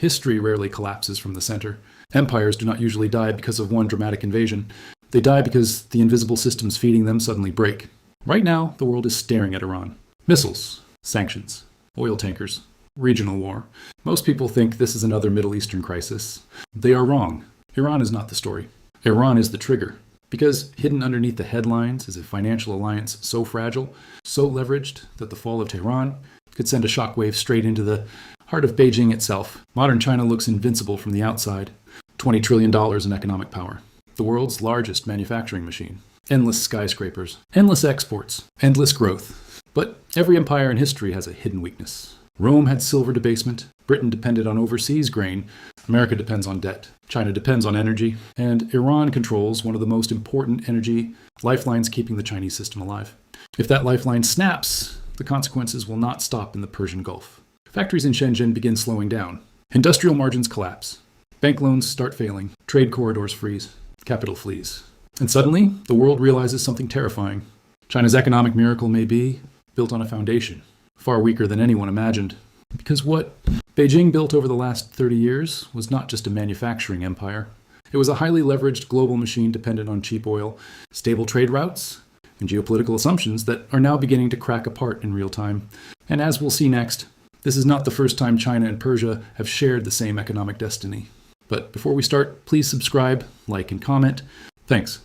History rarely collapses from the center. Empires do not usually die because of one dramatic invasion. They die because the invisible systems feeding them suddenly break. Right now, the world is staring at Iran. Missiles, sanctions, oil tankers, regional war. Most people think this is another Middle Eastern crisis. They are wrong. Iran is not the story. Iran is the trigger. Because hidden underneath the headlines is a financial alliance so fragile, so leveraged, that the fall of Tehran could send a shockwave straight into the heart of Beijing itself. Modern China looks invincible from the outside. $20 trillion in economic power. The world's largest manufacturing machine. Endless skyscrapers. Endless exports. Endless growth. But every empire in history has a hidden weakness. Rome had silver debasement. Britain depended on overseas grain. America depends on debt. China depends on energy. And Iran controls one of the most important energy lifelines keeping the Chinese system alive. If that lifeline snaps, the consequences will not stop in the Persian Gulf. Factories in Shenzhen begin slowing down. Industrial margins collapse. Bank loans start failing. Trade corridors freeze. Capital flees. And suddenly, the world realizes something terrifying. China's economic miracle may be built on a foundation far weaker than anyone imagined. Because what Beijing built over the last 30 years was not just a manufacturing empire. It was a highly leveraged global machine dependent on cheap oil, stable trade routes, and geopolitical assumptions that are now beginning to crack apart in real time. And as we'll see next, this is not the first time China and Persia have shared the same economic destiny. But before we start, please subscribe, like, and comment. Thanks.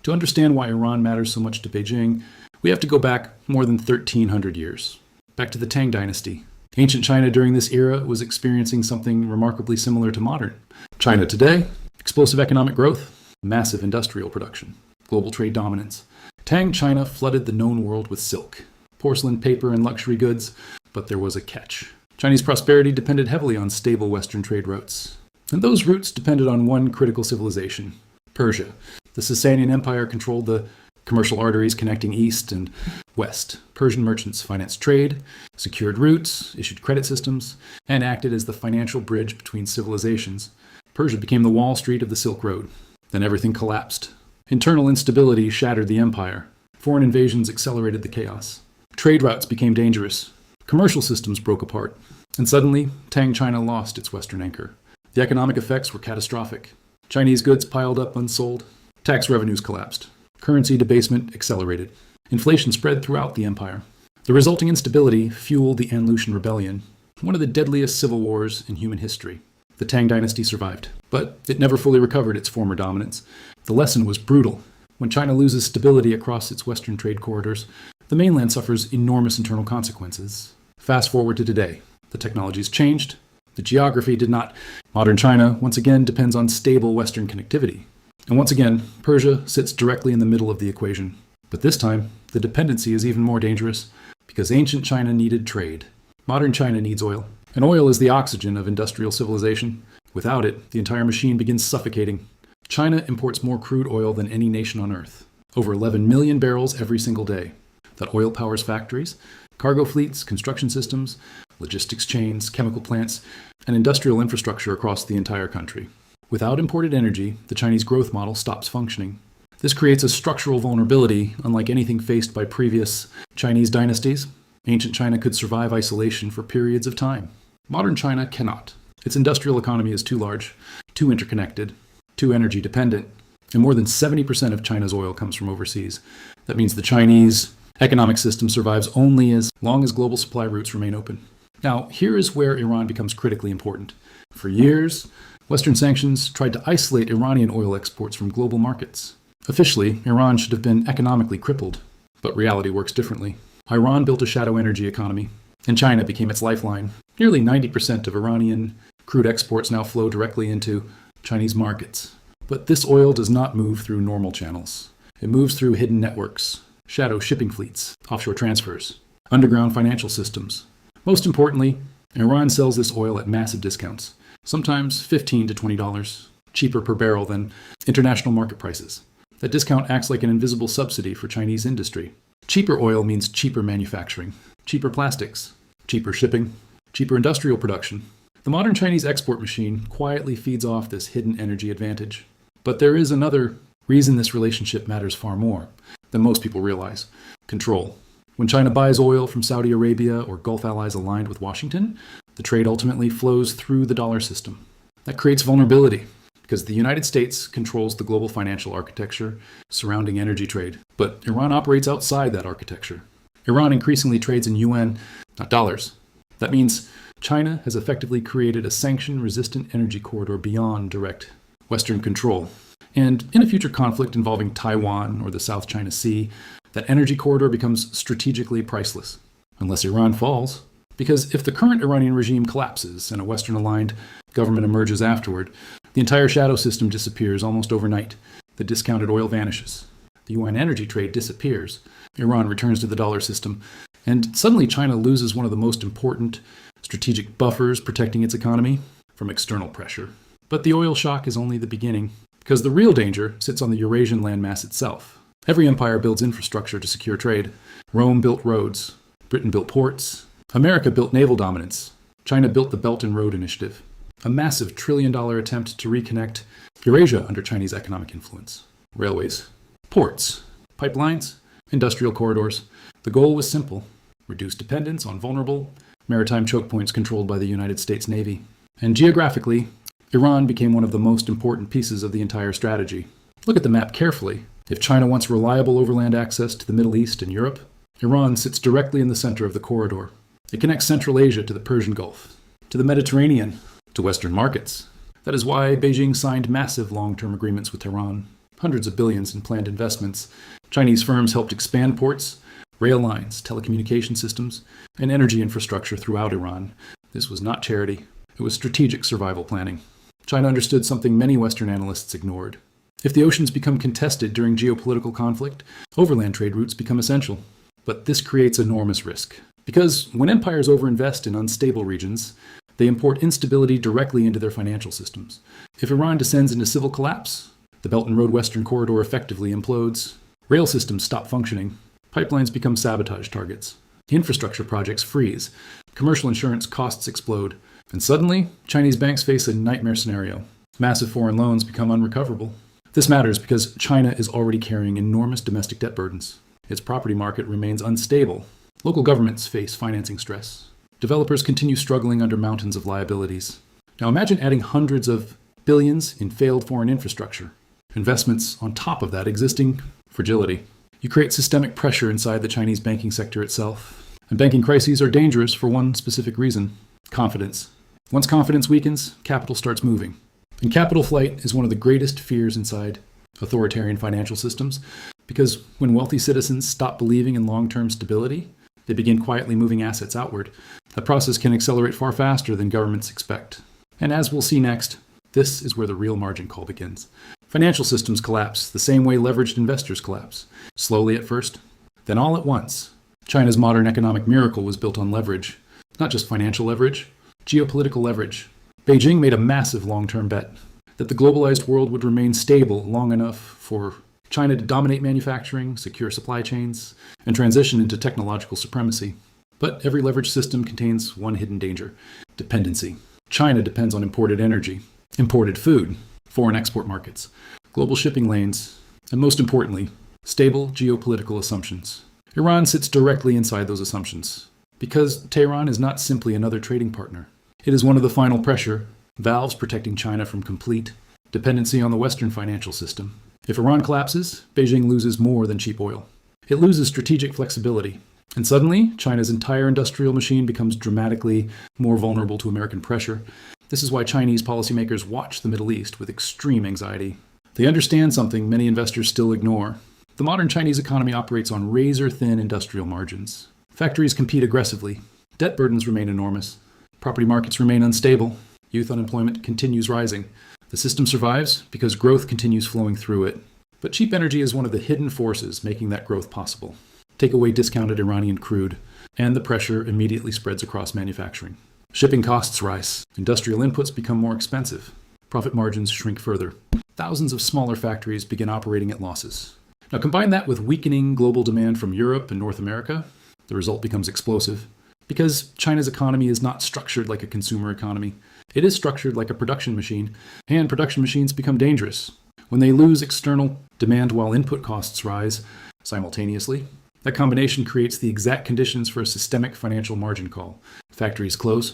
To understand why Iran matters so much to Beijing, we have to go back more than 1,300 years. Back to the Tang Dynasty. Ancient China during this era was experiencing something remarkably similar to modern China today: explosive economic growth, massive industrial production, global trade dominance. Tang China flooded the known world with silk, porcelain, paper, and luxury goods, but there was a catch. Chinese prosperity depended heavily on stable Western trade routes. And those routes depended on one critical civilization: Persia. The Sasanian Empire controlled the commercial arteries connecting east and west. Persian merchants financed trade, secured routes, issued credit systems, and acted as the financial bridge between civilizations. Persia became the Wall Street of the Silk Road. Then everything collapsed. Internal instability shattered the empire. Foreign invasions accelerated the chaos. Trade routes became dangerous. Commercial systems broke apart. And suddenly, Tang China lost its Western anchor. The economic effects were catastrophic. Chinese goods piled up unsold. Tax revenues collapsed. Currency debasement accelerated. Inflation spread throughout the empire. The resulting instability fueled the An-Lushan Rebellion, one of the deadliest civil wars in human history. The Tang Dynasty survived, but it never fully recovered its former dominance. The lesson was brutal. When China loses stability across its Western trade corridors, the mainland suffers enormous internal consequences. Fast forward to today. The technology's changed. The geography did not. Modern China, once again, depends on stable Western connectivity. And once again, Persia sits directly in the middle of the equation. But this time, the dependency is even more dangerous because ancient China needed trade. Modern China needs oil. And oil is the oxygen of industrial civilization. Without it, the entire machine begins suffocating. China imports more crude oil than any nation on Earth. Over 11 million barrels every single day. That oil powers factories, cargo fleets, construction systems, logistics chains, chemical plants, and industrial infrastructure across the entire country. Without imported energy, the Chinese growth model stops functioning. This creates a structural vulnerability unlike anything faced by previous Chinese dynasties. Ancient China could survive isolation for periods of time. Modern China cannot. Its industrial economy is too large, too interconnected, too energy dependent, and more than 70% of China's oil comes from overseas. That means the Chinese economic system survives only as long as global supply routes remain open. Now, here is where Iran becomes critically important. For years, Western sanctions tried to isolate Iranian oil exports from global markets. Officially, Iran should have been economically crippled, but reality works differently. Iran built a shadow energy economy, and China became its lifeline. Nearly 90% of Iranian crude exports now flow directly into Chinese markets. But this oil does not move through normal channels. It moves through hidden networks, shadow shipping fleets, offshore transfers, underground financial systems. Most importantly, Iran sells this oil at massive discounts, sometimes $15 to $20, cheaper per barrel than international market prices. That discount acts like an invisible subsidy for Chinese industry. Cheaper oil means cheaper manufacturing, cheaper plastics, cheaper shipping, cheaper industrial production. The modern Chinese export machine quietly feeds off this hidden energy advantage. But there is another reason this relationship matters far more than most people realize: control. When China buys oil from Saudi Arabia or Gulf allies aligned with Washington, The trade ultimately flows through the dollar system. That creates vulnerability because the United States controls the global financial architecture surrounding energy trade, but Iran operates outside that architecture. Iran increasingly trades in yuan, not dollars. That means China has effectively created a sanction-resistant energy corridor beyond direct Western control. And in a future conflict involving Taiwan or the South China Sea, that energy corridor becomes strategically priceless, unless Iran falls. Because if the current Iranian regime collapses and a Western-aligned government emerges afterward, the entire shadow system disappears almost overnight. The discounted oil vanishes. The yuan energy trade disappears. Iran returns to the dollar system. And suddenly China loses one of the most important strategic buffers protecting its economy from external pressure. But the oil shock is only the beginning, because the real danger sits on the Eurasian landmass itself. Every empire builds infrastructure to secure trade. Rome built roads. Britain built ports. America built naval dominance. China built the Belt and Road Initiative, a massive trillion-dollar attempt to reconnect Eurasia under Chinese economic influence. Railways, ports, pipelines, industrial corridors. The goal was simple: reduce dependence on vulnerable maritime choke points controlled by the United States Navy. And geographically, Iran became one of the most important pieces of the entire strategy. Look at the map carefully. If China wants reliable overland access to the Middle East and Europe, Iran sits directly in the center of the corridor. It connects Central Asia to the Persian Gulf, to the Mediterranean, to Western markets. That is why Beijing signed massive long-term agreements with Tehran, hundreds of billions in planned investments. Chinese firms helped expand ports, rail lines, telecommunication systems, and energy infrastructure throughout Iran. This was not charity. It was strategic survival planning. China understood something many Western analysts ignored. If the oceans become contested during geopolitical conflict, overland trade routes become essential. But this creates enormous risk. Because when empires overinvest in unstable regions, they import instability directly into their financial systems. If Iran descends into civil collapse, the Belt and Road Western Corridor effectively implodes. Rail systems stop functioning. Pipelines become sabotage targets. Infrastructure projects freeze. Commercial insurance costs explode. And suddenly, Chinese banks face a nightmare scenario. Massive foreign loans become unrecoverable. This matters because China is already carrying enormous domestic debt burdens. Its property market remains unstable. Local governments face financing stress. Developers continue struggling under mountains of liabilities. Now imagine adding hundreds of billions in failed foreign infrastructure. Investments on top of that existing fragility. You create systemic pressure inside the Chinese banking sector itself. And banking crises are dangerous for one specific reason: confidence. Once confidence weakens, capital starts moving. And capital flight is one of the greatest fears inside authoritarian financial systems, because when wealthy citizens stop believing in long-term stability, they begin quietly moving assets outward. That process can accelerate far faster than governments expect. And as we'll see next, this is where the real margin call begins. Financial systems collapse the same way leveraged investors collapse. Slowly at first, then all at once. China's modern economic miracle was built on leverage. Not just financial leverage, geopolitical leverage. Beijing made a massive long-term bet that the globalized world would remain stable long enough for China to dominate manufacturing, secure supply chains, and transition into technological supremacy. But every leverage system contains one hidden danger: dependency. China depends on imported energy, imported food, foreign export markets, global shipping lanes, and most importantly, stable geopolitical assumptions. Iran sits directly inside those assumptions, because Tehran is not simply another trading partner. It is one of the final pressure valves protecting China from complete dependency on the Western financial system. If Iran collapses, Beijing loses more than cheap oil. It loses strategic flexibility. And suddenly, China's entire industrial machine becomes dramatically more vulnerable to American pressure. This is why Chinese policymakers watch the Middle East with extreme anxiety. They understand something many investors still ignore. The modern Chinese economy operates on razor-thin industrial margins. Factories compete aggressively. Debt burdens remain enormous. Property markets remain unstable. Youth unemployment continues rising. The system survives because growth continues flowing through it. But cheap energy is one of the hidden forces making that growth possible. Take away discounted Iranian crude, and the pressure immediately spreads across manufacturing. Shipping costs rise. Industrial inputs become more expensive. Profit margins shrink further. Thousands of smaller factories begin operating at losses. Now combine that with weakening global demand from Europe and North America, the result becomes explosive. Because China's economy is not structured like a consumer economy. It is structured like a production machine, and production machines become dangerous. When they lose external demand while input costs rise simultaneously, that combination creates the exact conditions for a systemic financial margin call. Factories close,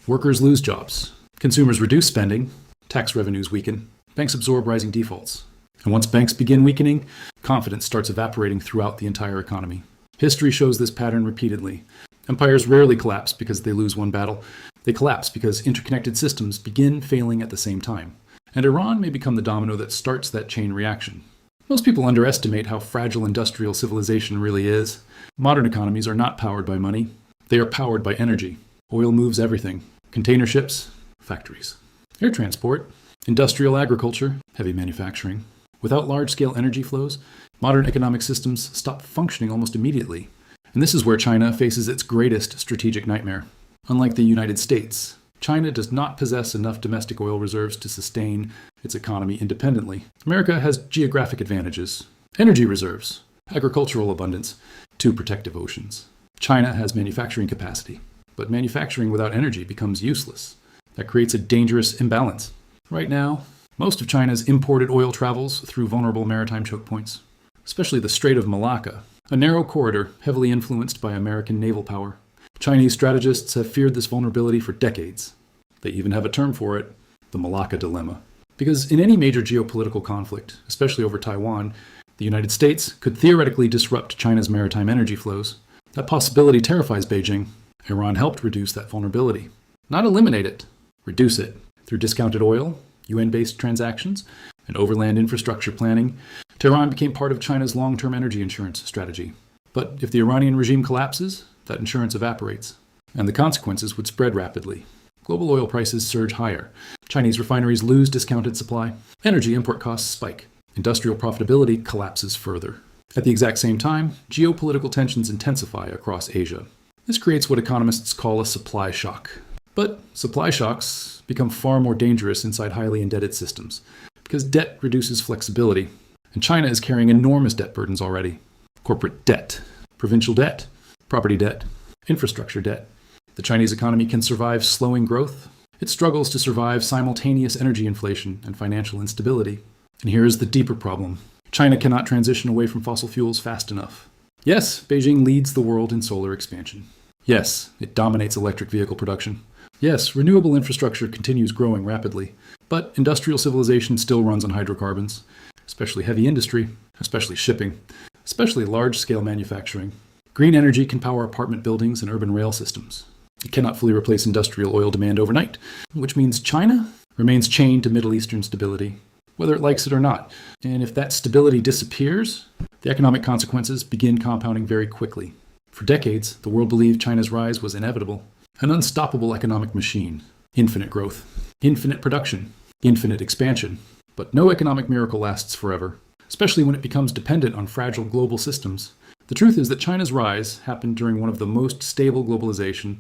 Workers lose jobs. Consumers reduce spending. Tax revenues weaken. Banks absorb rising defaults. And once banks begin weakening, confidence starts evaporating throughout the entire economy. History shows this pattern repeatedly. Empires rarely collapse because they lose one battle. They collapse because interconnected systems begin failing at the same time. And Iran may become the domino that starts that chain reaction. Most people underestimate how fragile industrial civilization really is. Modern economies are not powered by money. They are powered by energy. Oil moves everything. Container ships, factories. Air transport, industrial agriculture, heavy manufacturing. Without large-scale energy flows, modern economic systems stop functioning almost immediately. And this is where China faces its greatest strategic nightmare. Unlike the United States, China does not possess enough domestic oil reserves to sustain its economy independently. America has geographic advantages, energy reserves, agricultural abundance, two protective oceans. China has manufacturing capacity, but manufacturing without energy becomes useless. That creates a dangerous imbalance. Right now, most of China's imported oil travels through vulnerable maritime choke points, especially the Strait of Malacca, a narrow corridor heavily influenced by American naval power. Chinese strategists have feared this vulnerability for decades. They even have a term for it, the Malacca Dilemma. Because in any major geopolitical conflict, especially over Taiwan, the United States could theoretically disrupt China's maritime energy flows. That possibility terrifies Beijing. Iran helped reduce that vulnerability. Not eliminate it, reduce it. Through discounted oil, UN-based transactions, and overland infrastructure planning, Tehran became part of China's long-term energy insurance strategy. But if the Iranian regime collapses, that insurance evaporates, and the consequences would spread rapidly. Global oil prices surge higher. Chinese refineries lose discounted supply. Energy import costs spike. Industrial profitability collapses further. At the exact same time, geopolitical tensions intensify across Asia. This creates what economists call a supply shock. But supply shocks become far more dangerous inside highly indebted systems, because debt reduces flexibility, and China is carrying enormous debt burdens already. Corporate debt, provincial debt, property debt, infrastructure debt. The Chinese economy can survive slowing growth. It struggles to survive simultaneous energy inflation and financial instability. And here is the deeper problem. China cannot transition away from fossil fuels fast enough. Yes, Beijing leads the world in solar expansion. Yes, it dominates electric vehicle production. Yes, renewable infrastructure continues growing rapidly. But industrial civilization still runs on hydrocarbons, especially heavy industry, especially shipping, especially large-scale manufacturing. Green energy can power apartment buildings and urban rail systems. It cannot fully replace industrial oil demand overnight, which means China remains chained to Middle Eastern stability, whether it likes it or not. And if that stability disappears, the economic consequences begin compounding very quickly. For decades, the world believed China's rise was inevitable. An unstoppable economic machine. Infinite growth, infinite production, infinite expansion. But no economic miracle lasts forever, especially when it becomes dependent on fragile global systems. The truth is that China's rise happened during one of the most stable globalization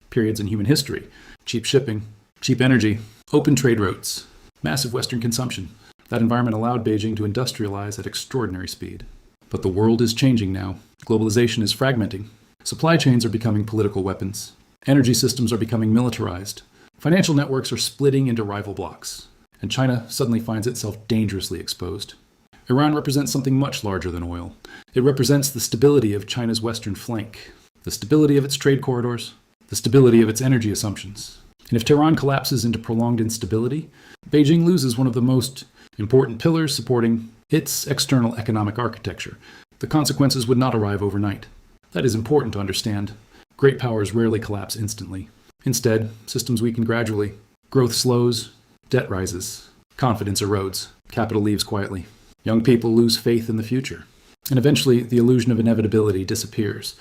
periods in human history. Cheap shipping, cheap energy, open trade routes, massive Western consumption. That environment allowed Beijing to industrialize at extraordinary speed. But the world is changing now. Globalization is fragmenting. Supply chains are becoming political weapons. Energy systems are becoming militarized. Financial networks are splitting into rival blocs. And China suddenly finds itself dangerously exposed. Iran represents something much larger than oil. It represents the stability of China's western flank, the stability of its trade corridors, the stability of its energy assumptions. And if Tehran collapses into prolonged instability, Beijing loses one of the most important pillars supporting its external economic architecture. The consequences would not arrive overnight. That is important to understand. Great powers rarely collapse instantly. Instead, systems weaken gradually. Growth slows, debt rises, confidence erodes, capital leaves quietly. Young people lose faith in the future. And eventually, the illusion of inevitability disappears.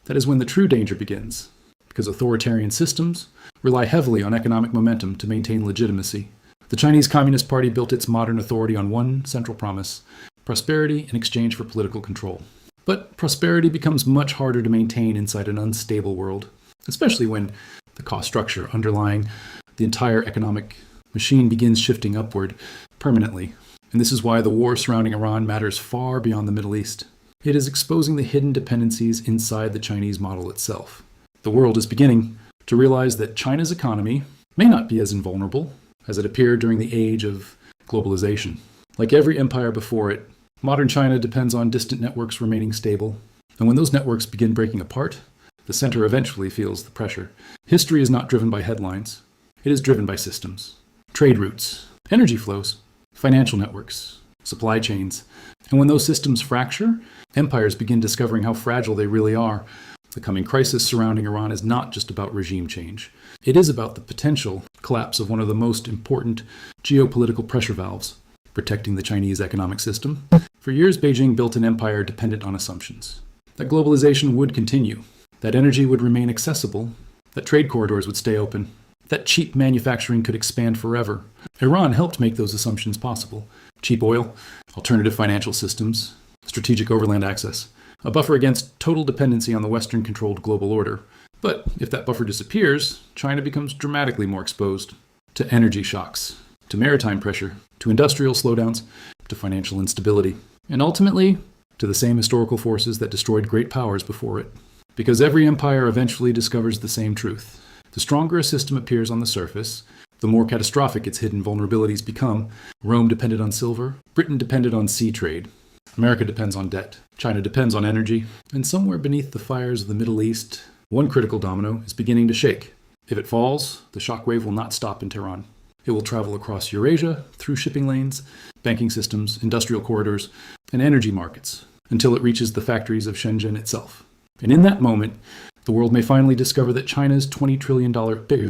That is when the true danger begins, because authoritarian systems rely heavily on economic momentum to maintain legitimacy. The Chinese Communist Party built its modern authority on one central promise: prosperity in exchange for political control. But prosperity becomes much harder to maintain inside an unstable world, especially when the cost structure underlying the entire economic machine begins shifting upward permanently. And this is why the war surrounding Iran matters far beyond the Middle East. It is exposing the hidden dependencies inside the Chinese model itself. The world is beginning to realize that China's economy may not be as invulnerable as it appeared during the age of globalization. Like every empire before it, modern China depends on distant networks remaining stable. And when those networks begin breaking apart, The center eventually feels the pressure. History is not driven by headlines. It is driven by systems, trade routes, energy flows, financial networks, supply chains. And when those systems fracture, empires begin discovering how fragile they really are. The coming crisis surrounding Iran is not just about regime change. It is about the potential collapse of one of the most important geopolitical pressure valves, protecting the Chinese economic system. For years, Beijing built an empire dependent on assumptions. That globalization would continue, that energy would remain accessible, that trade corridors would stay open, that cheap manufacturing could expand forever. Iran helped make those assumptions possible. Cheap oil, alternative financial systems, strategic overland access, a buffer against total dependency on the Western-controlled global order. But if that buffer disappears, China becomes dramatically more exposed to energy shocks, to maritime pressure, to industrial slowdowns, to financial instability, and ultimately to the same historical forces that destroyed great powers before it. Because every empire eventually discovers the same truth. The stronger a system appears on the surface, the more catastrophic its hidden vulnerabilities become. Rome depended on silver, Britain depended on sea trade, America depends on debt, China depends on energy, and somewhere beneath the fires of the Middle East, one critical domino is beginning to shake. If it falls, the shockwave will not stop in Tehran. It will travel across Eurasia, through shipping lanes, banking systems, industrial corridors, and energy markets, until it reaches the factories of Shenzhen itself. And in that moment, the world may finally discover that China's $20 trillion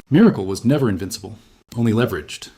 miracle was never invincible, only leveraged.